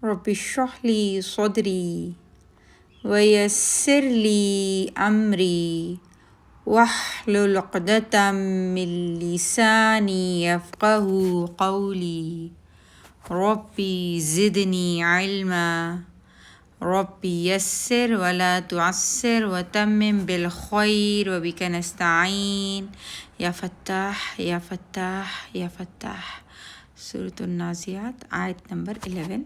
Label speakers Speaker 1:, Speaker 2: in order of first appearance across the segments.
Speaker 1: رب اشرح لي صدري ويسر لي أمري واحلل عقدة من لساني يفقه قولي ربي زدني علما ربي يسر ولا تعسر وتمم بالخير وبك نستعين يا فتاح يا فتاح يا فتاح. سورة النازعات آیت نمبر 11.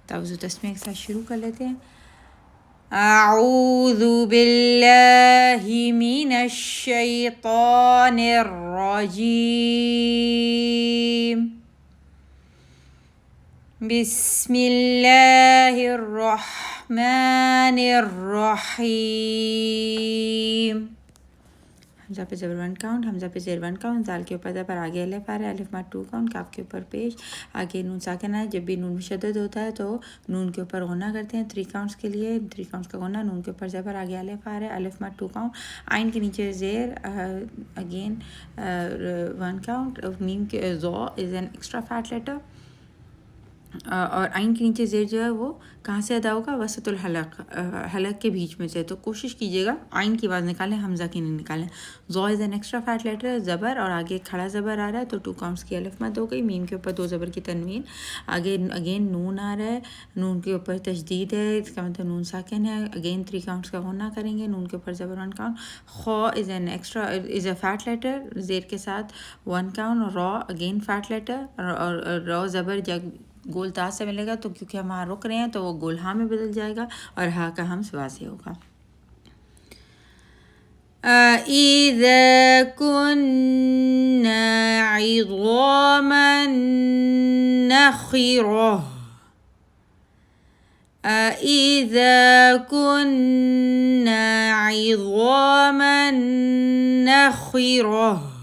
Speaker 1: تعوذ تسمیہ کے ساتھ شروع کر لیتے ہیں. اعوذ باللہ من الشیطان الرجیم بسم اللہ الرحمن الرحیم. حمزہ پہ زبر 1 کاؤنٹ، حمزہ پہ زیر 1 کاؤنٹ، زال کے اوپر زبر آگے الف آ رہا ہے، الف ماد 2 کاؤنٹ، کاف کے اوپر پیش، آگے نون ساکن ہے. جب بھی نون مشدد ہوتا ہے تو نون کے اوپر غنہ کرتے ہیں 3 کاؤنٹس کے لیے. 3 کاؤنٹس کا غنہ، نون کے اوپر زبر آگے الف آ رہا ہے، الف ماد 2 کاؤنٹ، عین کے نیچے زیر اگین 1 کاؤنٹ. میم کے ذو is an extra fat letter, اور عین کے نیچے زیر جو ہے وہ کہاں سے ادا ہوگا؟ وسط الحلق، حلق کے بیچ میں سے. تو کوشش کیجیے گا عین کی آواز نکالیں، حمزہ کی نہیں نکالیں. ذو is an extra fat letter, زبر اور آگے کھڑا زبر آ رہا ہے تو 2 کاؤنٹس کی الف مد ہو گئی. میم کے اوپر 2 زبر کی تنوین، آگے اگین نون آ رہا ہے، نون کے اوپر تشدید ہے، اس کا مطلب نون ساکن ہے. اگین 3 کاؤنٹس کا غنہ کریں گے، نون کے اوپر زبر 1 کاؤنٹ. خو is an extra is a fat letter, زیر کے ساتھ 1 کاؤنٹ. را اگین فیٹ لیٹر، اور را زبر جب گول تا سے ملے گا تو کیونکہ ہم وہاں رک رہے ہیں تو وہ گول ہاں میں بدل جائے گا اور ہا کا ہم واضح ہوگا. اِذَا كُنَّا عِظَامًا نَخِرَةً اِذَا كُنَّا عِظَامًا نَخِرَةً.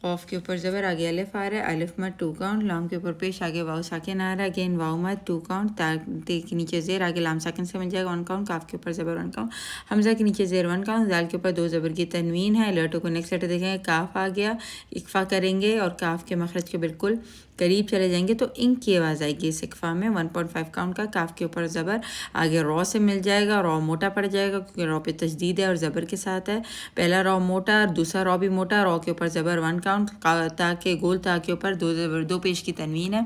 Speaker 1: قوف کے اوپر زبر آگے الف آ رہا ہے، الف مد 2 کاؤنٹ، لام کے اوپر پیش، آگے واؤ ساکن آ رہا ہے، اگین واؤ مد 2 کاؤنٹ، تا کے نیچے زیر، آگے لام ساکن سے مل جائے گا 1 کاؤنٹ، کاف کے اوپر زبر 1 کاؤنٹ، حمزہ کے نیچے زیر 1 کاؤنٹ، زال کے اوپر 2 زبر کی تنوین ہے. لٹو کو نیکسٹ لیٹر دیکھیں گے، کاف آ گیا، اکفا کریں گے اور کاف کے مخرج کے بالکل قریب چلے جائیں گے تو انک کی آواز آئے گی. اس اکفا میں 1.5 کاؤنٹ کا، کاف کے اوپر زبر آگے رو سے مل جائے گا، رو موٹا پڑ جائے گا کیونکہ رو پہ تشدید ہے اور زبر کے ساتھ ہے. پہلا رو موٹا اور دوسرا رو بھی موٹا، رو کے اوپر زبر 1 کاؤنٹ، تا کے گول تا کے اوپر 2 زبر 2 پیش کی تنوین ہے.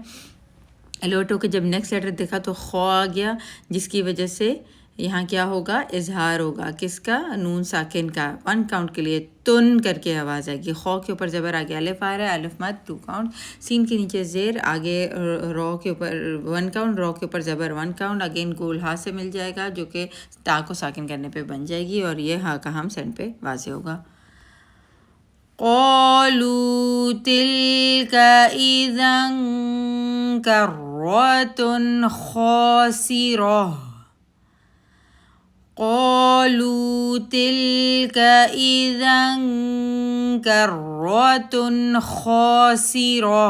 Speaker 1: لوٹو کے جب نیکسٹ لیٹر دیکھا تو خو آ گیا، جس کی وجہ سے یہاں کیا ہوگا؟ اظہار ہوگا. کس کا؟ نون ساکن کا. 1 کاؤنٹ کے لیے تن کر کے آواز آئے گی. خو کے اوپر زبر آگے الف آ رہا ہے، الف مد 2 کاؤنٹ، سین کے نیچے زیر، آگے رو کے اوپر 1 کاؤنٹ، رو کے اوپر زبر 1 کاؤنٹ، اگین گول ہا سے مل جائے گا جو کہ تا کو ساکن کرنے پہ بن جائے گی اور یہ ہا کا ہم سین پہ واضح ہوگا. قالوا تلك إذا كرة خاسرة قالوا تلك إذا كرة خاسرة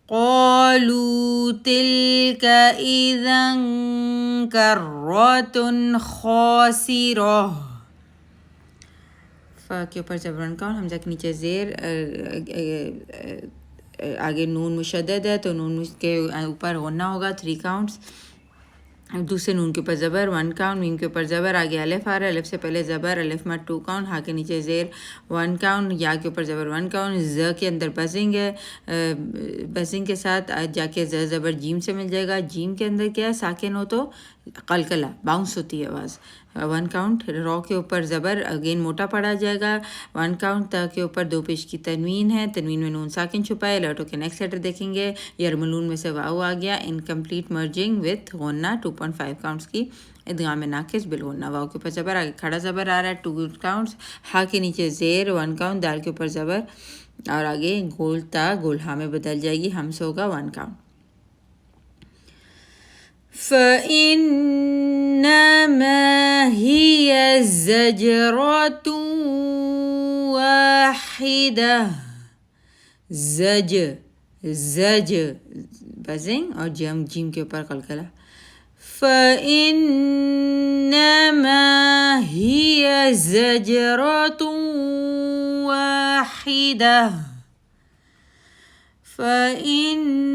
Speaker 1: قالوا تلك إذا كرة خاسرة. کے اوپر زبر 1 کاؤنٹ، حمزہ کے نیچے زیر، آگے نون مشدد ہے تو نون کے اوپر غنہ ہوگا 3 کاؤنٹس. دوسرے نون کے اوپر زبر 1 کاؤنٹ، میم کے اوپر زبر آگے الف آ رہا ہے، الف سے پہلے زبر، الف مد 2 کاؤنٹ، ہا کے نیچے زیر 1 کاؤنٹ، یا کے اوپر زبر 1 کاؤنٹ. ز کے اندر بزنگ ہے، بزنگ کے ساتھ جا کے زبر جیم سے مل جائے گا. جیم کے اندر کیا ہے؟ ساکن ہو تو قلقلہ، باؤنس ہوتی ہے آواز. 1 کاؤنٹ. رو کے اوپر زبر اگین موٹا پڑا جائے گا 1 کاؤنٹ، تا کے اوپر 2 پیش کی تنوین ہے، تنوین میں نون ساکن چھپائے. لٹو کے نیکسٹ لیٹر دیکھیں گے، یرملون میں سے واؤ آ گیا، انکمپلیٹ مرجنگ وتھ غنہ 2.5 کاؤنٹس کی ادغام ناقص بالغنہ. واؤ کے اوپر زبر آگے کھڑا زبر آ رہا ہے 2 کاؤنٹس، ہا کے نیچے زیر 1 کاؤنٹ، دال کے اوپر زبر اور آگے گول تا گول ہا میں بدل جائے گی، ہم سے ہوگا 1 کاؤنٹ. فَإِنَّمَا هِيَ زَجْرَةٌ وَاحِدَةٌ. زج بزنگ اور جیم کے اوپر قلقلہ. فَإِنَّمَا هِيَ زَجْرَةٌ وَاحِدَةٌ فإنما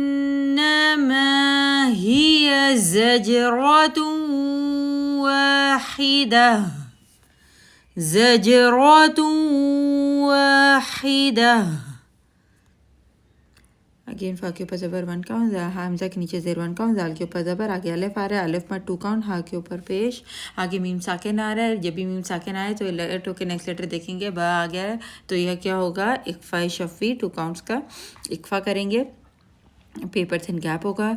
Speaker 1: هي زجرة واحدة زجرة واحدة. اگین فا کے اوپر زبر 1 کاؤنٹ، حمزہ کے نیچے زیر 1 کاؤنٹ، زال کے اوپر زبر، آگے الف آ رہا ہے، الف مد 2 کاؤنٹ، ہا کے اوپر پیش، آگے میم ساکن آ رہا ہے. جب بھی میم ساکن آئے تو ٹو کے نیکسٹ لیٹر دیکھیں گے، با آ گیا ہے تو یہ کیا ہوگا، اقفا شفی 2 کاؤنٹس کا اقفا کریں گے. پیپر تھن گیپ ہوگا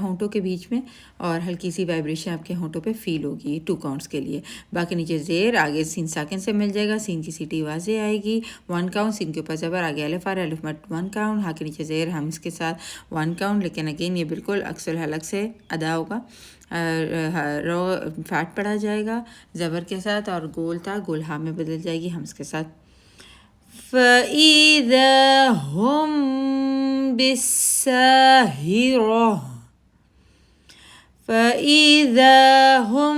Speaker 1: ہونٹوں کے بیچ میں، اور ہلکی سی وائبریشن آپ کے ہونٹوں پہ فیل ہوگی 2 کاؤنٹس کے لیے. باقی نیچے زیر، آگے سین ساکن سے مل جائے گا، سین کی سیٹی واضح آئے گی. 1 کاؤنٹ، سین کے اوپر زبر، آگے الف آ رہا ہے، الف مد 1 کاؤنٹ، ہا کے نیچے زیر، ہم اس کے ساتھ 1 کاؤنٹ. لیکن اگین یہ بالکل عکس الحلق سے ادا ہوگا، رو فیٹ پڑا جائے گا زبر کے ساتھ، اور گول تھا گول ہا میں بدل جائے گی ہمس کے ساتھ. فَإِذَا هُمْ بِالسَّاهِرَةِ فَإِذَا هُمْ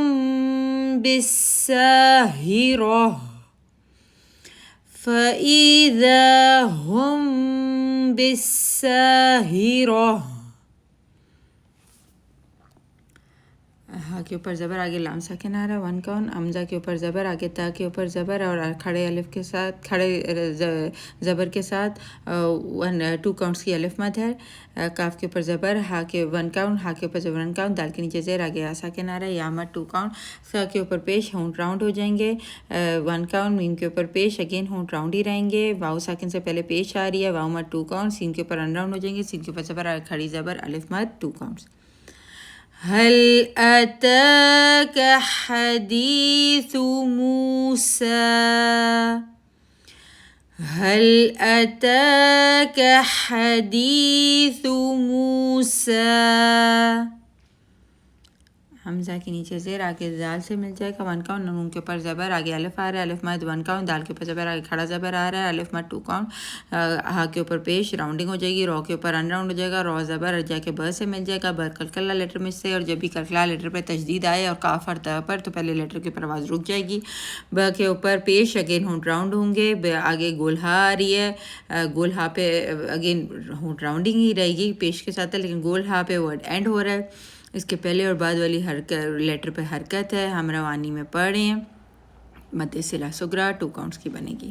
Speaker 1: بِالسَّاهِرَةِ فَإِذَا هُمْ بِالسَّاهِرَةِ. ہا کے اوپر زبر، آگے لام ساکن آ رہا ہے 1 کاؤنٹ، حمزہ کے اوپر زبر، آگے تا کے اوپر زبر، اور کھڑے الف کے ساتھ، کھڑے زبر کے ساتھ 2 کاؤنٹس کی الف مد ہے. کاف کے اوپر زبر، ہا کے 1 کاؤنٹ، ہا کے اوپر زبر 1 کاؤنٹ، دال کے نیچے زیر، آگے ساکن آ رہا ہے، یا مد 2 کاؤنٹ، سا کے اوپر پیش، ہونٹ راؤنڈ ہو جائیں گے 1 کاؤنٹ، میم کے اوپر پیش، اگین ہونٹ راؤنڈ ہی رہیں گے. واؤ ساکن سے پہلے پیش آ رہی ہے، واؤ مد 2 کاؤنٹ، سین کے اوپر ان راؤنڈ ہو جائیں گے، سین کے اوپر زبر، کھڑی زبر، الف مد 2 کاؤنٹس. هل أتاك حديث موسى هل أتاك حديث موسى. حمزہ کے نیچے زیر، آگے زال سے مل جائے گا 1 کاؤنٹ، نون کے اوپر زبر، آگے الف آ رہا ہے، الف مد 1 کاؤنٹ، دال کے اوپر زبر، آگے کھڑا زبر آ رہا ہے، الف مد 2 کاؤنٹ، ہا کے اوپر پیش، راؤنڈنگ ہو جائے گی، رو کے اوپر ان راؤنڈ ہو جائے گا، رو زبر جا کے ب سے مل جائے گا، بر کلکلا لیٹر میں سے، اور جب بھی کلکلا لیٹر پہ تشدید آئے اور کاف اور تا پر تو پہلے لیٹر کے اوپر آواز رک جائے گی. ب کے اوپر پیش، اگین ہونٹ راؤنڈ ہوں گے، آگے گول ہا آ رہی ہے، گول ہا پہ اگین ہونٹ راؤنڈنگ ہی رہے گی پیش کے ساتھ ہے، لیکن گول ہا پہ ورڈ اینڈ ہو رہا ہے. اس کے پہلے اور بعد والی لیٹر پہ حرکت ہے، ہم روانی میں پڑھ رہے ہیں، مد صلہ صغریٰ 2 کاؤنٹس کی بنے گی.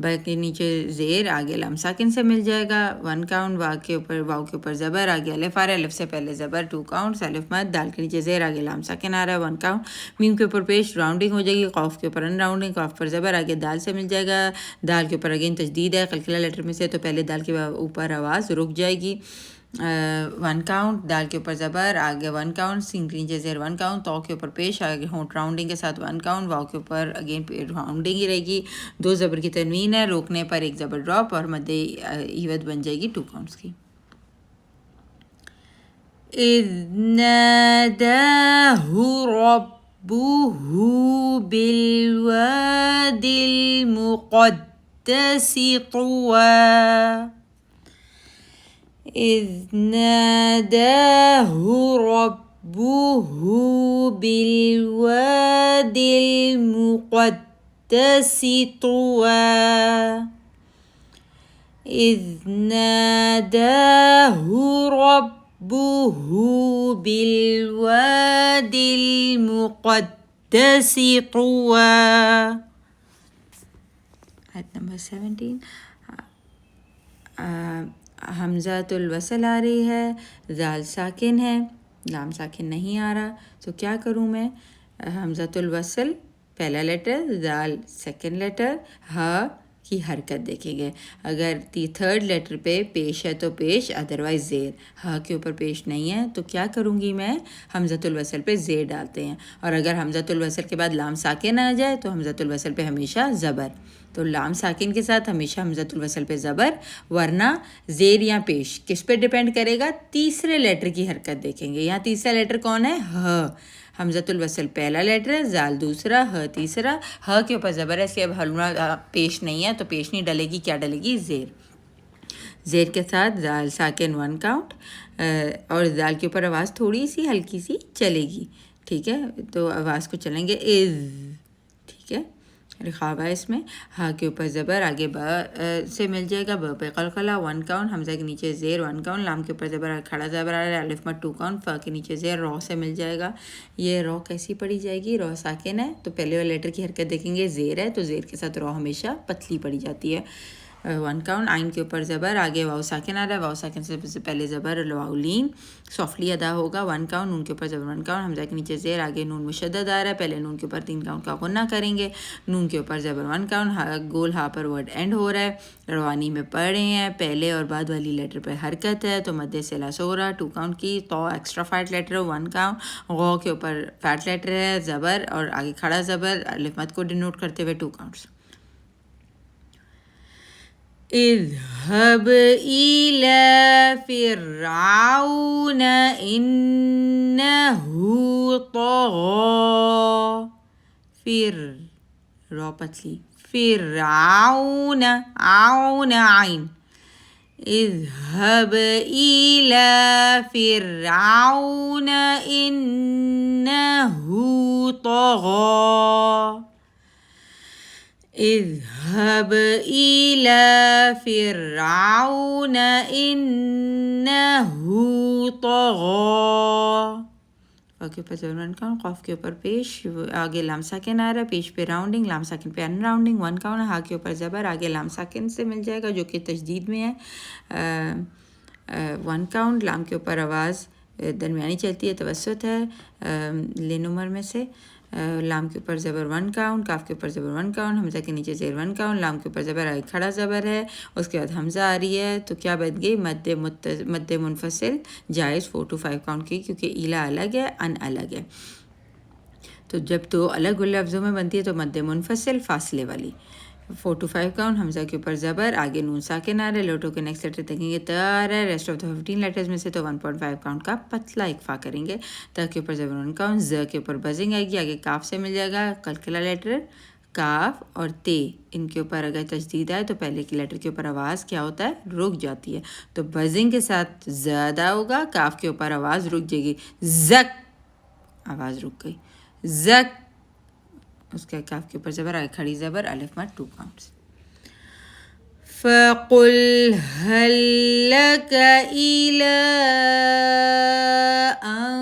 Speaker 1: باقی نیچے زیر، آگے لام ساکن سے مل جائے گا 1 کاؤنٹ، واؤ کے اوپر زبر، آگے الف آ رہا ہے، الف سے پہلے زبر 2 کاؤنٹس، الف مد، دال کے نیچے زیر، آگے لام ساکن آ رہا ہے 1 کاؤنٹ، میم کے اوپر پیش، راؤنڈنگ ہو جائے گی، قاف کے اوپر ان راؤنڈنگ، قاف پر زبر، آگے دال سے مل جائے گا، دال کے اوپر اگین تشدید ہے قلقلہ لیٹر میں سے تو پہلے دال کے اوپر آواز رک جائے گی 1 کاؤنٹ، دال کے اوپر زبر، آگے 1 کاؤنٹ، سین کے نیچے زیر 1 کاؤنٹ، تو کے اوپر پیش، آگے ہونٹ راؤنڈنگ کے ساتھ 1 کاؤنٹ، واؤ کے اوپر اگین راؤنڈنگ ہی رہے گی، 2 زبر کی تنوین ہے، روکنے پر 1 زبر ڈراپ، اور مد عوض بن جائے گی 2 کاؤنٹس کی. اذ ناداہ ربہ بالوادی المقدس طوى اذ ناداہ ربہ بالوادی المقدس طوى اذ ناداہ ربہ بالوادی المقدس طوى. آیت نمبر 17. حمزۃ الوصل آ رہی ہے، زال ساکن ہے، لام ساکن نہیں آ رہا، تو کیا کروں میں؟ حمزۃ الوصل پہلا لیٹر، زال سیکنڈ لیٹر، ہا کی حرکت دیکھیں گے، اگر 3rd لیٹر پہ پیش ہے تو پیش، ادروائز زیر، ہا کے اوپر پیش نہیں ہے تو کیا کروں گی میں؟ حمزۃ الوصل پہ زیر ڈالتے ہیں، اور اگر حمزۃ الوصل کے بعد لام ساکن آ جائے تو حمزۃ الوصل پہ ہمیشہ زبر، تو لام ساکن کے ساتھ ہمیشہ حمزۃ الوصل پہ زبر، ورنہ زیر یا پیش. کس پہ ڈیپینڈ کرے گا؟ تیسرے لیٹر کی حرکت دیکھیں گے. یہاں تیسرا لیٹر کون ہے؟ ہ. حمزۃ الوصل پہلا لیٹر ہے، زال دوسرا، ہ تیسرا، ہ کے اوپر زبر ہے، اس لیے اب حلوہ پیش نہیں ہے تو پیش نہیں ڈلے گی، کیا ڈلے گی؟ زیر. زیر کے ساتھ زال ساکن 1 کاؤنٹ، اور زال کے اوپر آواز تھوڑی سی ہلکی سی چلے گی، ٹھیک ہے، تو آواز کو چلیں گے از، ٹھیک ہے، رخاوہ اس میں، ہا کے اوپر زبر، آگے با سے مل جائے گا، ب پہ قلقلہ 1 کاؤنٹ، حمزہ کے نیچے زیر 1 کاؤنٹ، لام کے اوپر زبر کھڑا زبر آ رہا ہے، الف مد 2 کاؤنٹ، فا کے نیچے زیر، رو سے مل جائے گا. یہ رو کیسی پڑھی جائے گی؟ رو ساکن ہے تو پہلے والے لیٹر کی حرکت دیکھیں گے، زیر ہے تو زیر کے ساتھ رو ہمیشہ پتلی پڑھی جاتی ہے. 1 کاؤنٹ، آئین کے اوپر زبر، آگے واؤ ساکن آ رہا ہے، واؤ ساکن سے پہلے زبر واؤ لین سافٹلی ادا ہوگا. 1 کاؤنٹ، نون کے اوپر زبر 1 کاؤنٹ، حمزہ کے نیچے زیر، آگے نون مشدد آ رہا ہے، پہلے نون کے اوپر 3 کاؤنٹ کا غنہ کریں گے، نون کے اوپر زبر 1 کاؤنٹ، گول ہا پر ورڈ اینڈ ہو رہا ہے، روانی میں پڑھ رہے ہیں، پہلے اور بعد والی لیٹر پہ حرکت ہے تو مد سلا سورا 2 کاؤنٹ کی، تو ایکسٹرا فیٹ لیٹر 1 کاؤنٹ، غو کے اوپر فیٹ لیٹر ہے زبر اور آگے کھڑا زبر الف مد کو ڈینوٹ کرتے ہوئے 2 کاؤنٹس. اذهب إلى فرعون إنه طغى. رو پتلی، فرعون، عون عین. اذهب إلى فرعون إنه طغى. اذهب إلى فرعون إنه طغى. فا کے اوپر زبر 1 کاؤنٹ، قاف کے اوپر پیش، آگے لام ساکن آ رہا ہے، پیش پہ راؤنڈنگ، لام ساکن پہ ان راؤنڈنگ، 1 کاؤنٹ، ہا کے اوپر زبر، آگے لام ساکن سے مل جائے گا جو کہ تشدید میں ہے، 1 کاؤنٹ، لام کے اوپر آواز درمیانی چلتی ہے، توسط ہے لین عمر میں سے، لام کے اوپر زبر 1 کاؤنٹ، کاف کے اوپر زبر 1 کاؤنٹ، حمزہ کے نیچے زیر 1 کاؤنٹ، لام کے اوپر زبر آگے کھڑا زبر ہے، اس کے بعد حمزہ آ رہی ہے تو کیا بن گئی؟ مد منفصل جائز 4 to 5 کاؤنٹ کی، کیونکہ ایلا الگ ہے، ان الگ ہے، تو جب تو الگ لفظوں میں بنتی ہے تو مد منفصل فاصلے والی 4 to 5 کاؤنٹ، حمزہ کے اوپر زبر، آگے نون ساکن آ رہا ہے، لوٹو کے نیکسٹ لیٹر دیکھیں گے تا آ رہا ہے، ریسٹ آف دا 15 لیٹرز میں سے تو 1.5 کاؤنٹ کا پتلا اکفا کریں گے. تا کے اوپر زبر 1 کاؤنٹ، ز کے اوپر بزنگ آئے گی، آگے کاف سے مل جائے گا قلقلہ لیٹر، کاف اور تے، ان کے اوپر اگر تشدید آئے تو پہلے کی لیٹر کے اوپر آواز کیا ہوتا ہے؟ رک جاتی ہے، تو بزنگ کے ساتھ زیادہ ہوگا، کاف کے اوپر آواز رک جائے گی، زک، آواز رک گئی، زک، اس کے کاف کے اوپر زبر، آگے کھڑی زبر، الف مد 2 کاؤنٹس. فَقُلْ هَلْ لَكَ إِلَىٰ أَن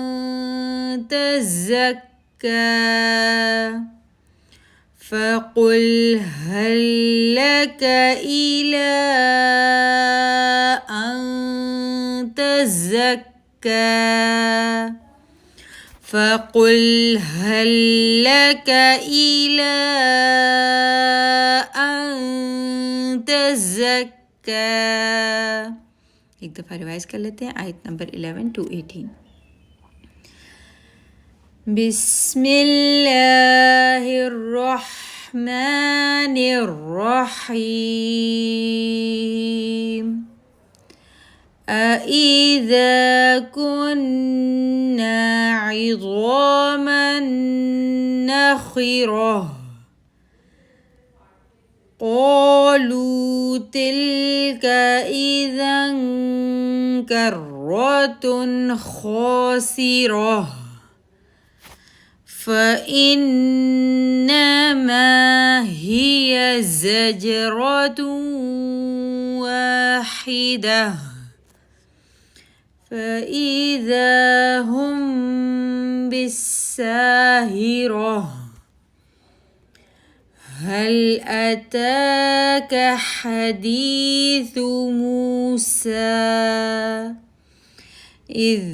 Speaker 1: تَزَكَّىٰ. فَقُلْ هَلْ لَكَ إِلَىٰ أَن تَزَكَّىٰ. فَقُلْ هَلْ لَكَ إِلَىٰ أَن تَزَكَّىٰ. ایک دفعہ ریوائز کر لیتے ہیں، آیت نمبر 11 to 18. بسم اللہ الرحمن الرحیم. أَإِذَا كُنَّا عِظَامًا نَخِرَةً قَالُوا تِلْكَ إِذًا كَرَّةٌ خَاسِرَةٌ. فَإِنَّمَا هِيَ زَجْرَةٌ وَاحِدَةٌ فَإِذَا هُمْ بِالسَّاهِرَةِ. هَلْ أَتَاكَ حَدِيثُ مُوسَىٰ إِذْ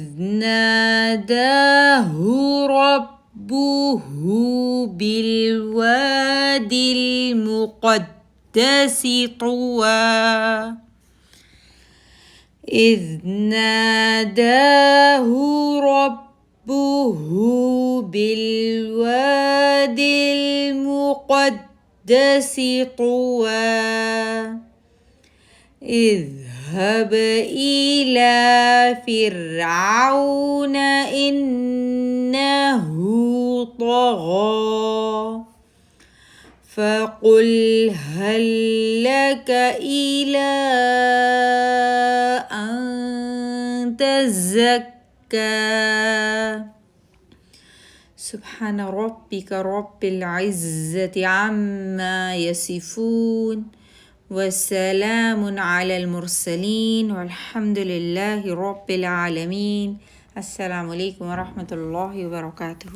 Speaker 1: نَادَاهُ رَبُّهُ بِالْوَادِ الْمُقَدَّسِ طُوًى. إِذْ نَادَاهُ رَبُّهُ بِالْوَادِ الْمُقَدَّسِ طُوًى. اذهب إلى فرعون إنه طغى. فقل هل لك إلى أن تزكى. سبحان ربك رب العزة عما يصفون والسلام على المرسلين والحمد لله رب العالمين. السلام عليكم ورحمة الله وبركاته.